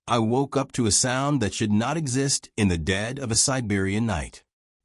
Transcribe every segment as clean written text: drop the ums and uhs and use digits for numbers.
I woke up to a sound that should not exist in the dead of a Siberian night.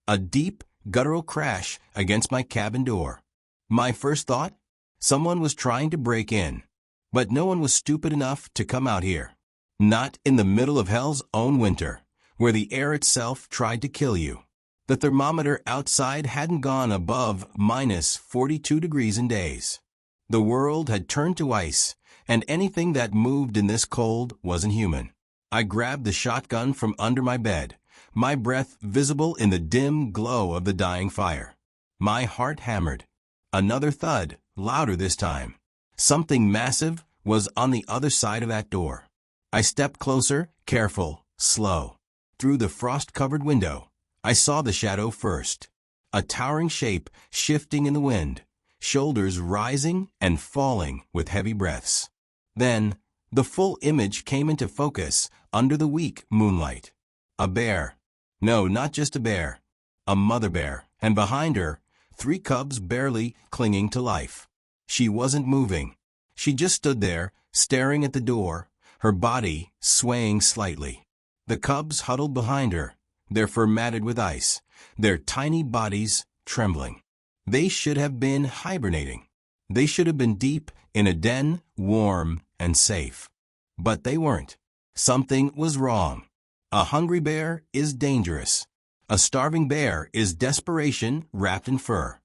A deep, guttural crash against my cabin door. My first thought? Someone was trying to break in. But no one was stupid enough to come out here. Not in the middle of hell's own winter, where the air itself tried to kill you. The thermometer outside hadn't gone above minus 42 degrees in days. The world had turned to ice, and anything that moved in this cold wasn't human. I grabbed the shotgun from under my bed, my breath visible in the dim glow of the dying fire. My heart hammered. Another thud, louder this time. Something massive was on the other side of that door. I stepped closer, careful, slow. Through the frost-covered window, I saw the shadow first. A towering shape shifting in the wind, shoulders rising and falling with heavy breaths. Then, the full image came into focus under the weak moonlight. A bear. No, not just a bear. A mother bear, and behind her, 3 cubs barely clinging to life. She wasn't moving. She just stood there, staring at the door, her body swaying slightly. The cubs huddled behind her, their fur matted with ice, their tiny bodies trembling. They should have been hibernating. They should have been deep in a den, warm and safe. But they weren't. Something was wrong. A hungry bear is dangerous. A starving bear is desperation wrapped in fur.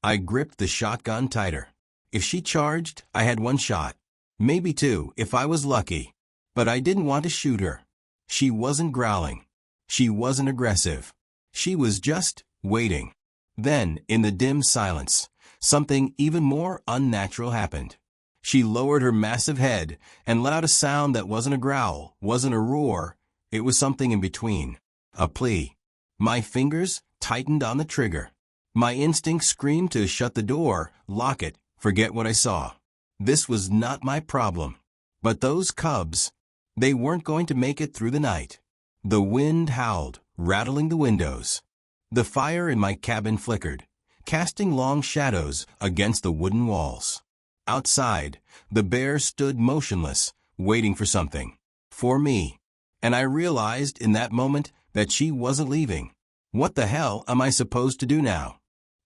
I gripped the shotgun tighter. If she charged, I had 1 shot. Maybe 2 if I was lucky. But I didn't want to shoot her. She wasn't growling. She wasn't aggressive. She was just waiting. Then, in the dim silence, something even more unnatural happened. She lowered her massive head and let out a sound that wasn't a growl, wasn't a roar. It was something in between. A plea. My fingers tightened on the trigger. My instinct screamed to shut the door, lock it, forget what I saw. This was not my problem. But those cubs, they weren't going to make it through the night. The wind howled, rattling the windows. The fire in my cabin flickered, casting long shadows against the wooden walls. Outside, the bear stood motionless, waiting for something. For me. And I realized in that moment that she wasn't leaving. What the hell am I supposed to do now?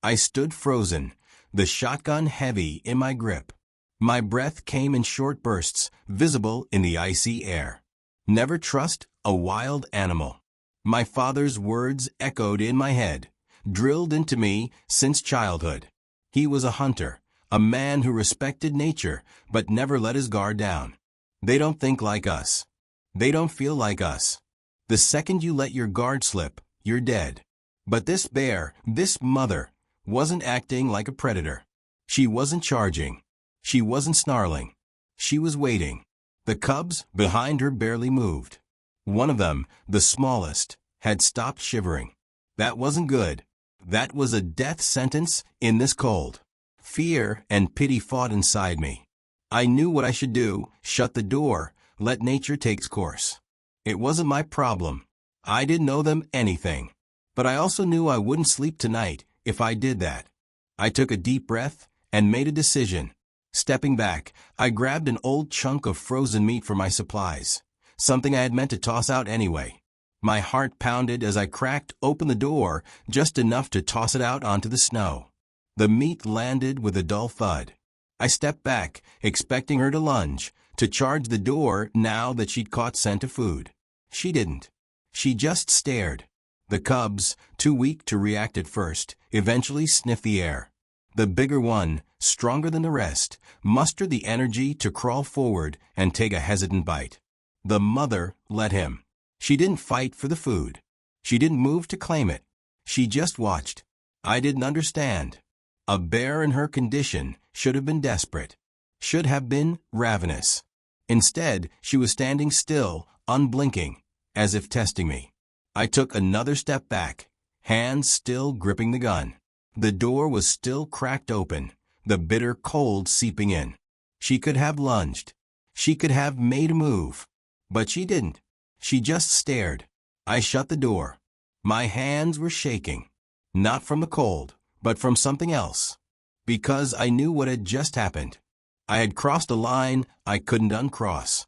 I stood frozen, the shotgun heavy in my grip. My breath came in short bursts, visible in the icy air. Never trust a wild animal. My father's words echoed in my head, drilled into me since childhood. He was a hunter, a man who respected nature but never let his guard down. They don't think like us. They don't feel like us. The second you let your guard slip, you're dead. But this bear, this mother, wasn't acting like a predator. She wasn't charging. She wasn't snarling. She was waiting. The cubs behind her barely moved. One of them, the smallest, had stopped shivering. That wasn't good. That was a death sentence in this cold. Fear and pity fought inside me. I knew what I should do, shut the door, let nature take its course. It wasn't my problem. I didn't owe them anything. But I also knew I wouldn't sleep tonight if I did that. I took a deep breath and made a decision. Stepping back, I grabbed an old chunk of frozen meat for my supplies, something I had meant to toss out anyway. My heart pounded as I cracked open the door just enough to toss it out onto the snow. The meat landed with a dull thud. I stepped back, expecting her to lunge, to charge the door now that she'd caught scent of food. She didn't. She just stared. The cubs, too weak to react at first, eventually sniffed the air. The bigger one, stronger than the rest, mustered the energy to crawl forward and take a hesitant bite. The mother let him. She didn't fight for the food. She didn't move to claim it. She just watched. I didn't understand. A bear in her condition should have been desperate, should have been ravenous. Instead, she was standing still, unblinking, as if testing me. I took another step back, hands still gripping the gun. The door was still cracked open, the bitter cold seeping in. She could have lunged. She could have made a move. But she didn't. She just stared. I shut the door. My hands were shaking. Not from the cold, but from something else. Because I knew what had just happened. I had crossed a line I couldn't uncross.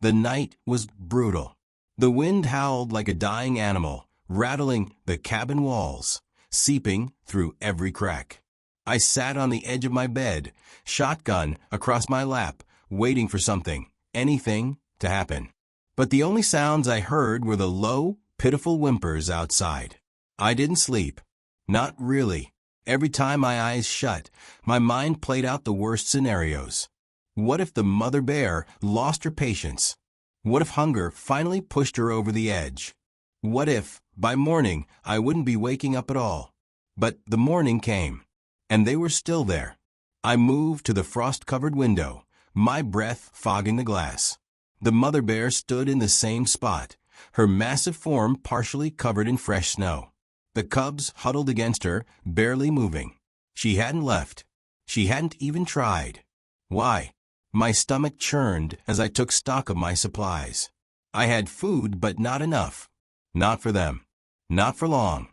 The night was brutal. The wind howled like a dying animal, rattling the cabin walls, seeping through every crack. I sat on the edge of my bed, shotgun across my lap, waiting for something, anything, to happen. But the only sounds I heard were the low, pitiful whimpers outside. I didn't sleep. Not really. Every time my eyes shut, my mind played out the worst scenarios. What if the mother bear lost her patience? What if hunger finally pushed her over the edge? What if, by morning, I wouldn't be waking up at all? But the morning came, and they were still there. I moved to the frost-covered window, my breath fogging the glass. The mother bear stood in the same spot, her massive form partially covered in fresh snow. The cubs huddled against her, barely moving. She hadn't left. She hadn't even tried. Why? My stomach churned as I took stock of my supplies. I had food, but not enough. Not for them. Not for long.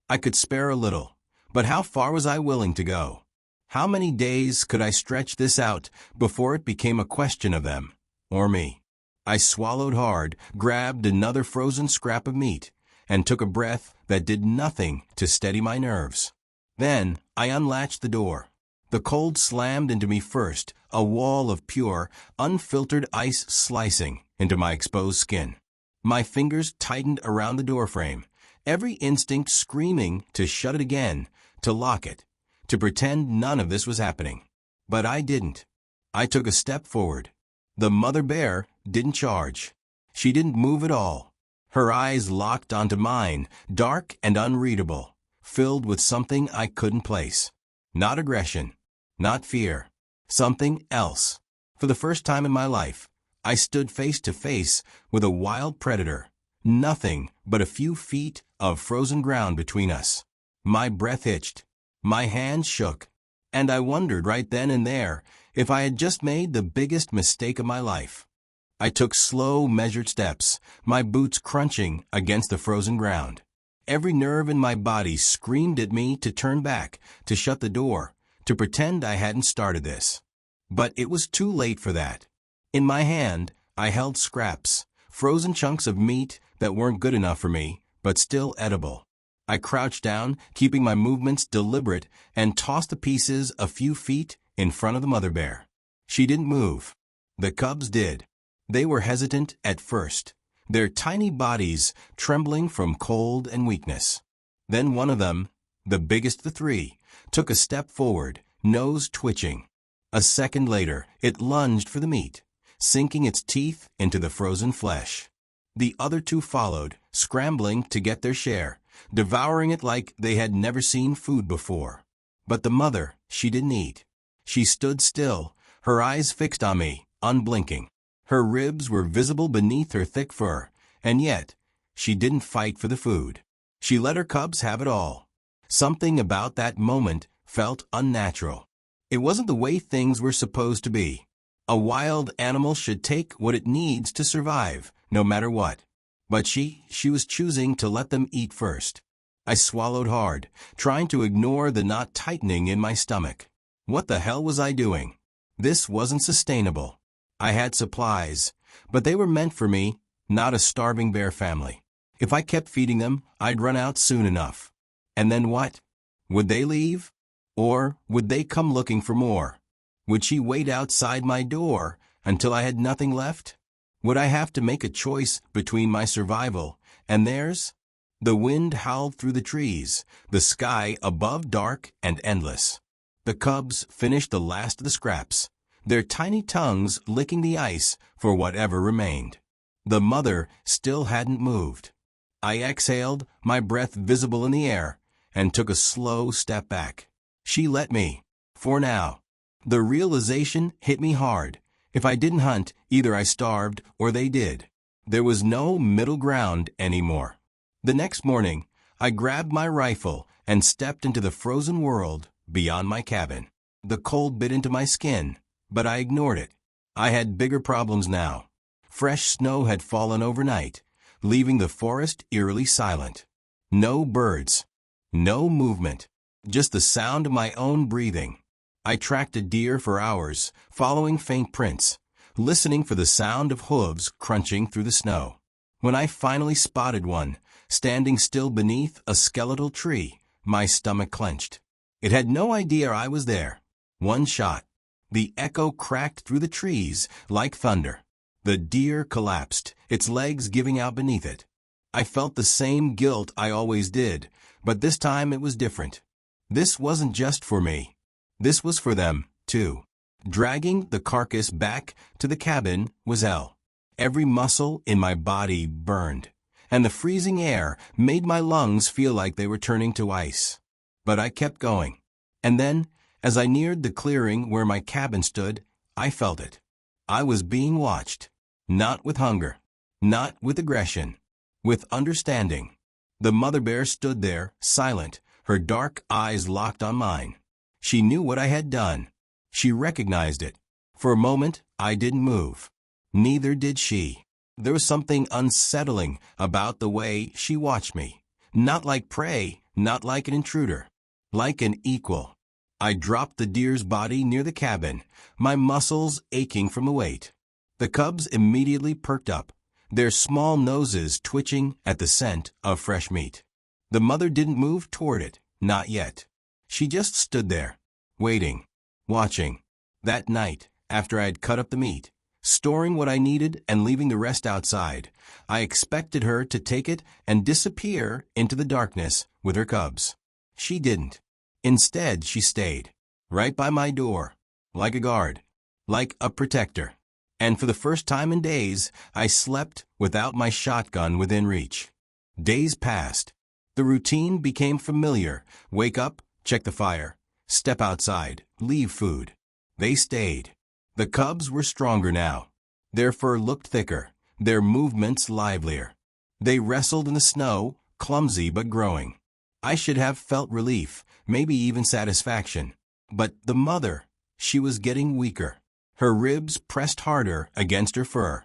I could spare a little. But how far was I willing to go? How many days could I stretch this out before it became a question of them, or me? I swallowed hard, grabbed another frozen scrap of meat, and took a breath that did nothing to steady my nerves. Then I unlatched the door. The cold slammed into me first, a wall of pure, unfiltered ice slicing into my exposed skin. My fingers tightened around the doorframe, every instinct screaming to shut it again, to lock it, to pretend none of this was happening. But I didn't. I took a step forward. The mother bear didn't charge. She didn't move at all. Her eyes locked onto mine, dark and unreadable, filled with something I couldn't place. Not aggression, not fear, something else. For the first time in my life, I stood face to face with a wild predator. Nothing but a few feet of frozen ground between us. My breath hitched. My hands shook. And I wondered right then and there if I had just made the biggest mistake of my life. I took slow, measured steps, my boots crunching against the frozen ground. Every nerve in my body screamed at me to turn back, to shut the door, to pretend I hadn't started this. But it was too late for that. In my hand, I held scraps, frozen chunks of meat that weren't good enough for me, but still edible. I crouched down, keeping my movements deliberate, and tossed the pieces a few feet in front of the mother bear. She didn't move. The cubs did. They were hesitant at first, their tiny bodies trembling from cold and weakness. Then one of them, the biggest of the three, took a step forward, nose twitching. A second later, it lunged for the meat, sinking its teeth into the frozen flesh. The other two followed, scrambling to get their share, devouring it like they had never seen food before. But the mother, she didn't eat. She stood still, her eyes fixed on me, unblinking. Her ribs were visible beneath her thick fur, and yet she didn't fight for the food. She let her cubs have it all. Something about that moment felt unnatural. It wasn't the way things were supposed to be. A wild animal should take what it needs to survive, no matter what. But she was choosing to let them eat first. I swallowed hard, trying to ignore the knot tightening in my stomach. What the hell was I doing? This wasn't sustainable. I had supplies, but they were meant for me, not a starving bear family. If I kept feeding them, I'd run out soon enough. And then what? Would they leave? Or would they come looking for more? Would she wait outside my door until I had nothing left? Would I have to make a choice between my survival and theirs? The wind howled through the trees, the sky above dark and endless. The cubs finished the last of the scraps, their tiny tongues licking the ice for whatever remained. The mother still hadn't moved. I exhaled, my breath visible in the air, and took a slow step back. She let me. For now. The realization hit me hard. If I didn't hunt, either I starved or they did. There was no middle ground anymore. The next morning, I grabbed my rifle and stepped into the frozen world beyond my cabin. The cold bit into my skin, but I ignored it. I had bigger problems now. Fresh snow had fallen overnight, leaving the forest eerily silent. No birds. No movement. Just the sound of my own breathing. I tracked a deer for hours, following faint prints, listening for the sound of hooves crunching through the snow. When I finally spotted one, standing still beneath a skeletal tree, my stomach clenched. It had no idea I was there. One shot. The echo cracked through the trees like thunder. The deer collapsed, its legs giving out beneath it. I felt the same guilt I always did, but this time it was different. This wasn't just for me. This was for them, too. Dragging the carcass back to the cabin was hell. Every muscle in my body burned, and the freezing air made my lungs feel like they were turning to ice. But I kept going. And then, as I neared the clearing where my cabin stood, I felt it. I was being watched. Not with hunger. Not with aggression. With understanding. The mother bear stood there, silent, her dark eyes locked on mine. She knew what I had done. She recognized it. For a moment, I didn't move. Neither did she. There was something unsettling about the way she watched me. Not like prey, not like an intruder. Like an equal. I dropped the deer's body near the cabin, my muscles aching from the weight. The cubs immediately perked up, their small noses twitching at the scent of fresh meat. The mother didn't move toward it, not yet. She just stood there, waiting, watching. That night, after I had cut up the meat, storing what I needed and leaving the rest outside, I expected her to take it and disappear into the darkness with her cubs. She didn't. Instead, she stayed, right by my door, like a guard, like a protector. And for the first time in days, I slept without my shotgun within reach. Days passed. The routine became familiar. Wake up, check the fire, step outside, leave food. They stayed. The cubs were stronger now. Their fur looked thicker, their movements livelier. They wrestled in the snow, clumsy but growing. I should have felt relief, maybe even satisfaction. But the mother, she was getting weaker. Her ribs pressed harder against her fur.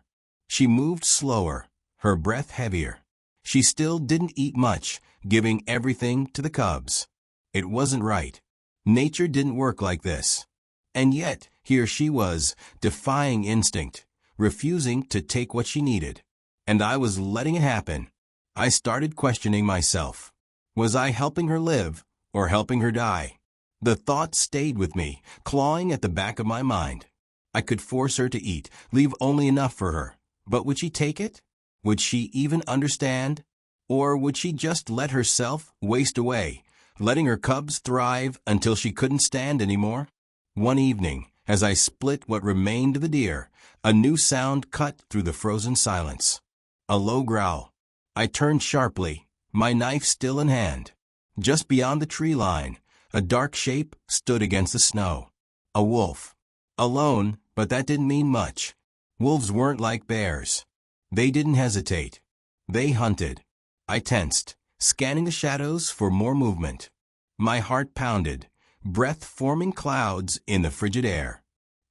She moved slower, her breath heavier. She still didn't eat much, giving everything to the cubs. It wasn't right. Nature didn't work like this. And yet, here she was, defying instinct, refusing to take what she needed. And I was letting it happen. I started questioning myself. Was I helping her live, or helping her die? The thought stayed with me, clawing at the back of my mind. I could force her to eat, leave only enough for her. But would she take it? Would she even understand? Or would she just let herself waste away, letting her cubs thrive until she couldn't stand anymore? One evening, as I split what remained of the deer, a new sound cut through the frozen silence. A low growl. I turned sharply, my knife still in hand. Just beyond the tree line, a dark shape stood against the snow. A wolf. Alone, but that didn't mean much. Wolves weren't like bears. They didn't hesitate. They hunted. I tensed, scanning the shadows for more movement. My heart pounded, breath forming clouds in the frigid air.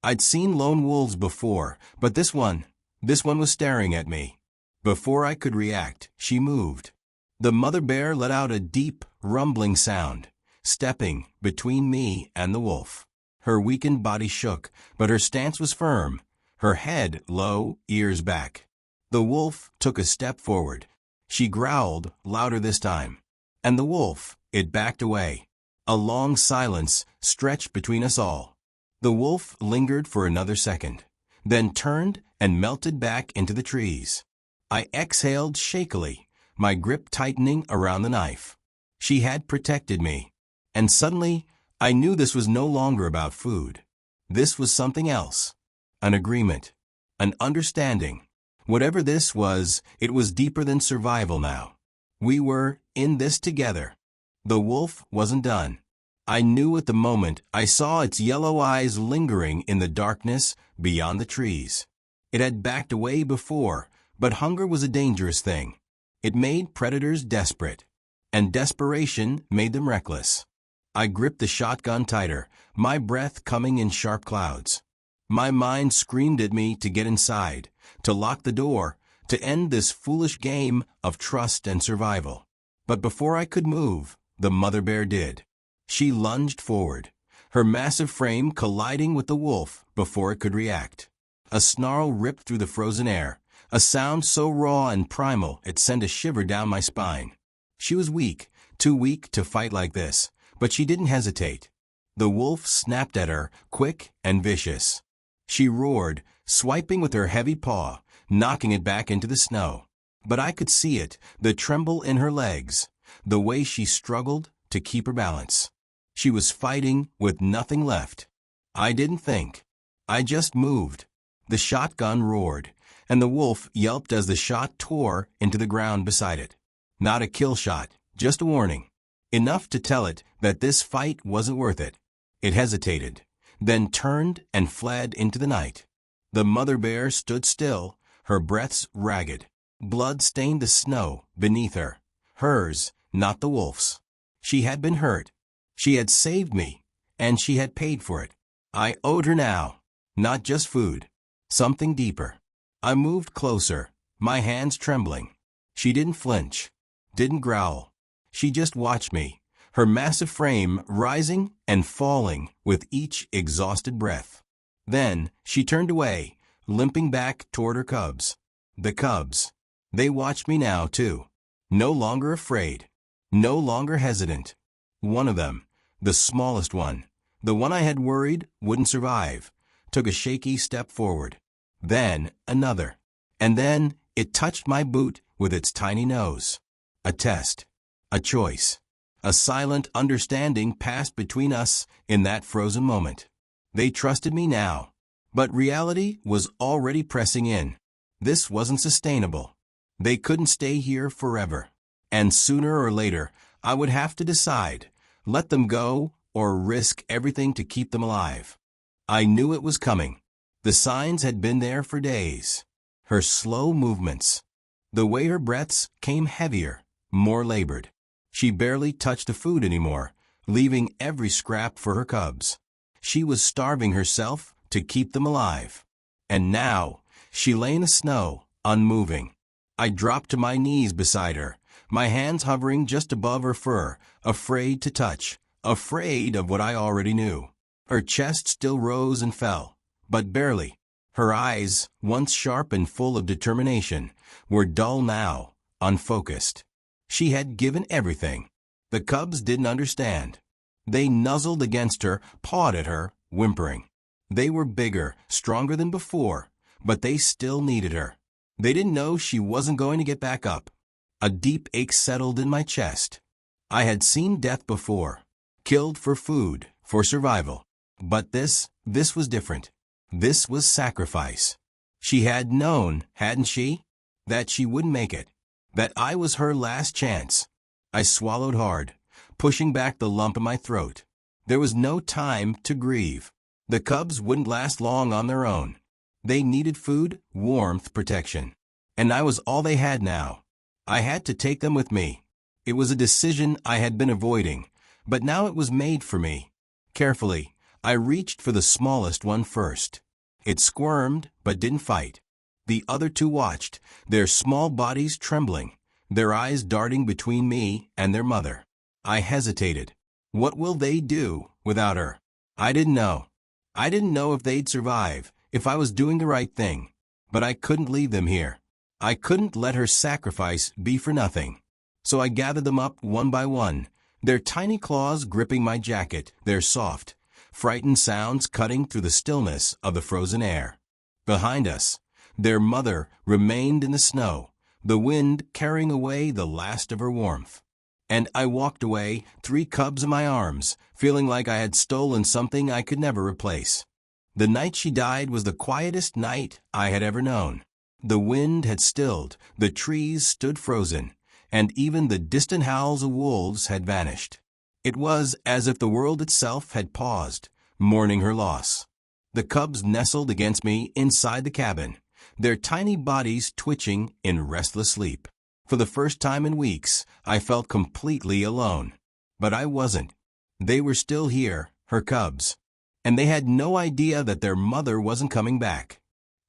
I'd seen lone wolves before, but this one was staring at me. Before I could react, she moved. The mother bear let out a deep, rumbling sound, stepping between me and the wolf. Her weakened body shook, but her stance was firm, her head low, ears back. The wolf took a step forward. She growled, louder this time. And the wolf, it backed away. A long silence stretched between us all. The wolf lingered for another second, then turned and melted back into the trees. I exhaled shakily, my grip tightening around the knife. She had protected me. And suddenly, I knew this was no longer about food. This was something else. An agreement. An understanding. Whatever this was, it was deeper than survival now. We were in this together. The wolf wasn't done. I knew at the moment I saw its yellow eyes lingering in the darkness beyond the trees. It had backed away before, but hunger was a dangerous thing. It made predators desperate, and desperation made them reckless. I gripped the shotgun tighter, my breath coming in sharp clouds. My mind screamed at me to get inside, to lock the door, to end this foolish game of trust and survival. But before I could move, the mother bear did. She lunged forward, her massive frame colliding with the wolf before it could react. A snarl ripped through the frozen air, a sound so raw and primal it sent a shiver down my spine. She was weak, too weak to fight like this, but she didn't hesitate. The wolf snapped at her, quick and vicious. She roared, swiping with her heavy paw, knocking it back into the snow. But I could see it, the tremble in her legs, the way she struggled to keep her balance. She was fighting with nothing left. I didn't think. I just moved. The shotgun roared, and the wolf yelped as the shot tore into the ground beside it. Not a kill shot, just a warning. Enough to tell it that this fight wasn't worth it. It hesitated, then turned and fled into the night. The mother bear stood still, her breaths ragged. Blood stained the snow beneath her. Hers, not the wolf's. She had been hurt. She had saved me, and she had paid for it. I owed her now, not just food. Something deeper. I moved closer, my hands trembling. She didn't flinch, didn't growl. She just watched me, her massive frame rising and falling with each exhausted breath. Then she turned away, limping back toward her cubs. The cubs. They watched me now, too. No longer afraid. No longer hesitant. One of them, the smallest one, the one I had worried wouldn't survive, took a shaky step forward. Then another. And then it touched my boot with its tiny nose. A test. A choice. A silent understanding passed between us in that frozen moment. They trusted me now. But reality was already pressing in. This wasn't sustainable. They couldn't stay here forever. And sooner or later, I would have to decide, let them go or risk everything to keep them alive. I knew it was coming. The signs had been there for days. Her slow movements. The way her breaths came heavier, more labored. She barely touched the food anymore, leaving every scrap for her cubs. She was starving herself to keep them alive. And now, she lay in the snow, unmoving. I dropped to my knees beside her, my hands hovering just above her fur, afraid to touch, afraid of what I already knew. Her chest still rose and fell, but barely. Her eyes, once sharp and full of determination, were dull now, unfocused. She had given everything. The cubs didn't understand. They nuzzled against her, pawed at her, whimpering. They were bigger, stronger than before, but they still needed her. They didn't know she wasn't going to get back up. A deep ache settled in my chest. I had seen death before, killed for food, for survival. But this was different. This was sacrifice. She had known, hadn't she, that she wouldn't make it, that I was her last chance. I swallowed hard, pushing back the lump in my throat. There was no time to grieve. The cubs wouldn't last long on their own. They needed food, warmth, protection. And I was all they had now. I had to take them with me. It was a decision I had been avoiding, but now it was made for me. Carefully, I reached for the smallest one first. It squirmed, but didn't fight. The other two watched, their small bodies trembling, their eyes darting between me and their mother. I hesitated. What will they do without her? I didn't know. I didn't know if they'd survive, if I was doing the right thing. But I couldn't leave them here. I couldn't let her sacrifice be for nothing. So I gathered them up one by one, their tiny claws gripping my jacket, their soft, frightened sounds cutting through the stillness of the frozen air. Behind us, their mother remained in the snow, the wind carrying away the last of her warmth. And I walked away, 3 cubs in my arms, feeling like I had stolen something I could never replace. The night she died was the quietest night I had ever known. The wind had stilled, the trees stood frozen, and even the distant howls of wolves had vanished. It was as if the world itself had paused, mourning her loss. The cubs nestled against me inside the cabin, their tiny bodies twitching in restless sleep. For the first time in weeks, I felt completely alone. But I wasn't. They were still here, her cubs. And they had no idea that their mother wasn't coming back.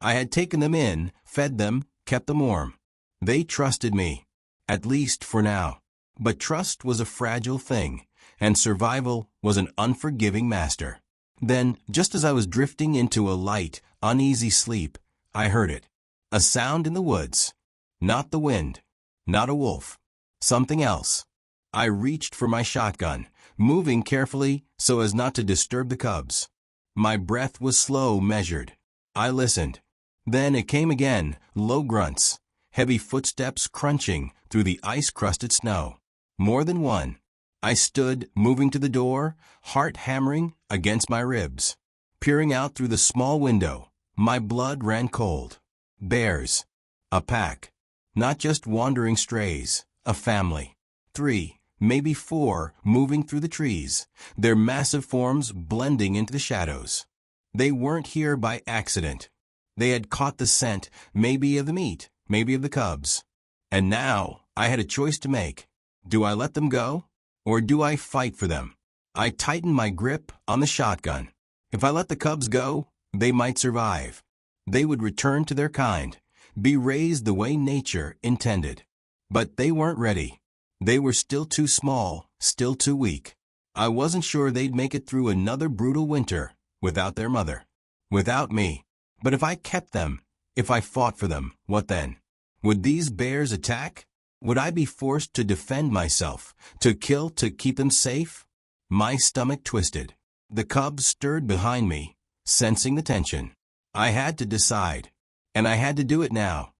I had taken them in, fed them, kept them warm. They trusted me, at least for now. But trust was a fragile thing, and survival was an unforgiving master. Then, just as I was drifting into a light, uneasy sleep, I heard it. A sound in the woods. Not the wind. Not a wolf. Something else. I reached for my shotgun, moving carefully so as not to disturb the cubs. My breath was slow, measured. I listened. Then it came again, low grunts, heavy footsteps crunching through the ice-crusted snow. More than one. I stood, moving to the door, heart hammering against my ribs. Peering out through the small window, my blood ran cold. Bears. A pack. Not just wandering strays, a family. 3, maybe 4, moving through the trees, their massive forms blending into the shadows. They weren't here by accident. They had caught the scent, maybe of the meat, maybe of the cubs. And now I had a choice to make. Do I let them go? Or do I fight for them? I tightened my grip on the shotgun. If I let the cubs go, they might survive. They would return to their kind, be raised the way nature intended. But they weren't ready. They were still too small, still too weak. I wasn't sure they'd make it through another brutal winter without their mother, without me. But if I kept them, if I fought for them, what then? Would these bears attack? Would I be forced to defend myself, to kill to keep them safe? My stomach twisted. The cubs stirred behind me, sensing the tension. I had to decide, and I had to do it now.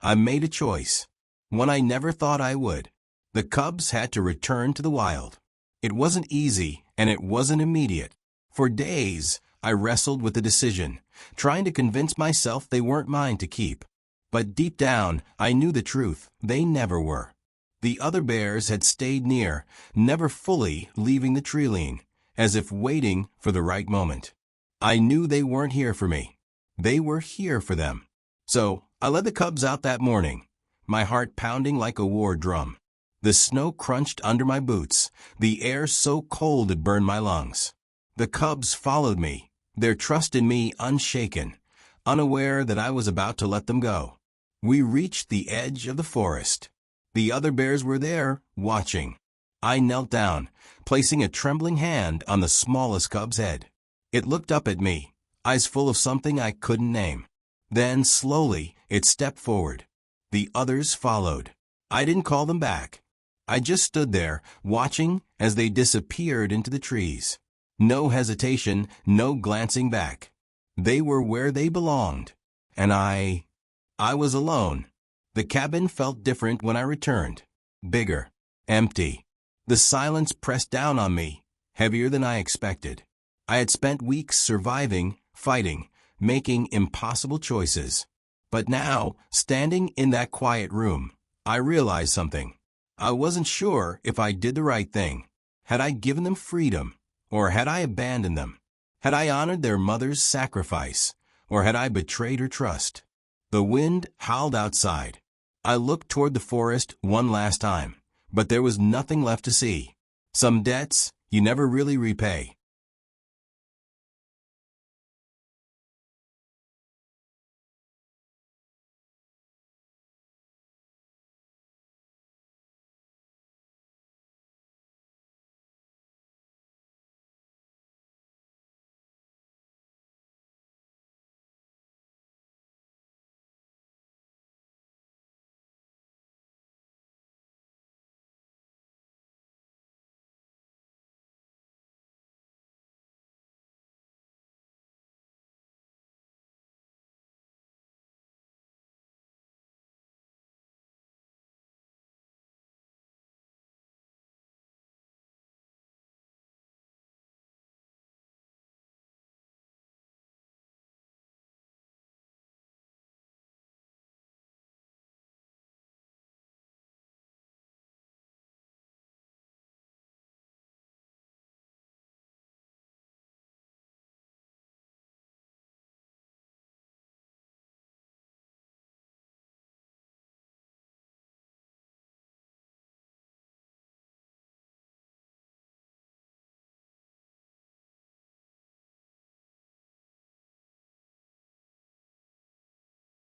I made a choice, one I never thought I would. The cubs had to return to the wild. It wasn't easy, and it wasn't immediate. For days, I wrestled with the decision, trying to convince myself they weren't mine to keep. But deep down, I knew the truth. They never were. The other bears had stayed near, never fully leaving the tree-line, as if waiting for the right moment. I knew they weren't here for me. They were here for them. So, I led the cubs out that morning, my heart pounding like a war drum. The snow crunched under my boots, the air so cold it burned my lungs. The cubs followed me, their trust in me unshaken, unaware that I was about to let them go. We reached the edge of the forest. The other bears were there, watching. I knelt down, placing a trembling hand on the smallest cub's head. It looked up at me, eyes full of something I couldn't name. Then, slowly, it stepped forward. The others followed. I didn't call them back. I just stood there, watching as they disappeared into the trees. No hesitation, no glancing back. They were where they belonged. And I was alone. The cabin felt different when I returned. Bigger. Empty. The silence pressed down on me, heavier than I expected. I had spent weeks surviving, fighting, making impossible choices. But now, standing in that quiet room, I realized something. I wasn't sure if I did the right thing. Had I given them freedom, or had I abandoned them? Had I honored their mother's sacrifice, or had I betrayed her trust? The wind howled outside. I looked toward the forest one last time, but there was nothing left to see. Some debts you never really repay.